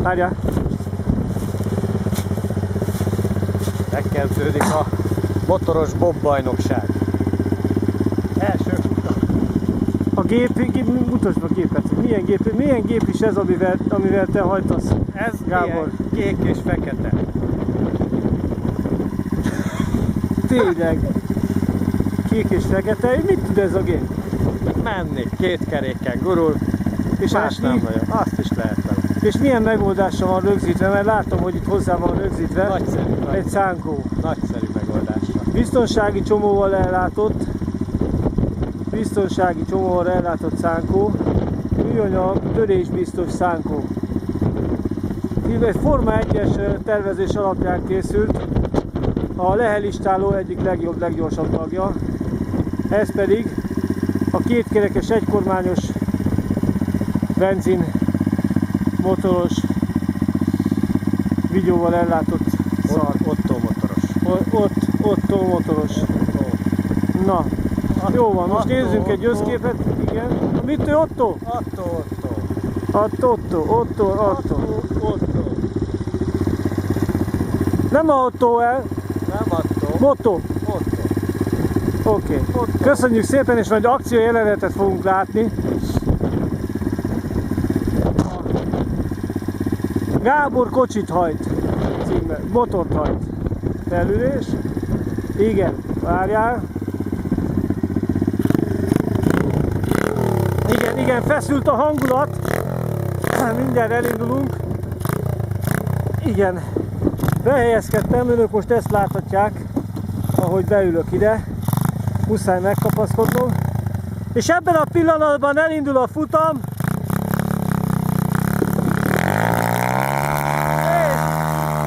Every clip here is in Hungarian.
Várjál! Megkezdődik a motoros bobbajnokság. Első futam. A gép, mutasd a gépet. Milyen gép is ez, amivel te hajtasz? Ez Gábor. kék és fekete. Tényleg. Kék és fekete. Mit tud ez a gép? Menni, két kerékkel gurul, És más esni? nem nagyon. Azt is lehet vele. És milyen megoldása van rögzítve? Mert látom, hogy itt hozzá van rögzítve. Nagyszerű, Egy szánkó. nagyszerű megoldásra. Biztonsági csomóval ellátott. Biztonsági csomóval ellátott szánkó. Műanyag, törésbiztos szánkó. Egy Forma 1-es tervezés alapján készült. A lehelistáló egyik leggyorsabb tagja. Ez pedig a kétkerekes egykormányos benzin motoros vigyóval ellátott szar. Otto motoros. Otto motoros. Na, jó van, most nézzünk egy összképet. Igen. Mit ő Otto? Otto. Nem a Otto el. Nem Otto. Motto. Otto. Oké. Köszönjük szépen, és majd akció jelenetet fogunk látni. Gábor kocsit hajt. Címe. Motort hajt. Felülés. Igen. Várjál. Igen, feszült a hangulat. Mindjárt elindulunk. Igen. Behelyezkedtem, önök most ezt láthatják, ahogy beülök ide. Muszáj megkapaszkodnom. És ebben a pillanatban elindul a futam.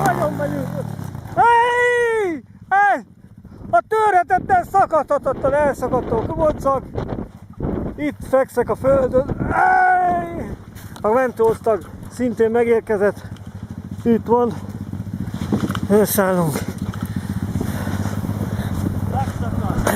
Nagyon megyünk. A törhetetlen szakadhatatlan elszakadtó kubocak. Itt fekszek a földön. A mentőosztag szintén megérkezett. Itt van. Elszállunk.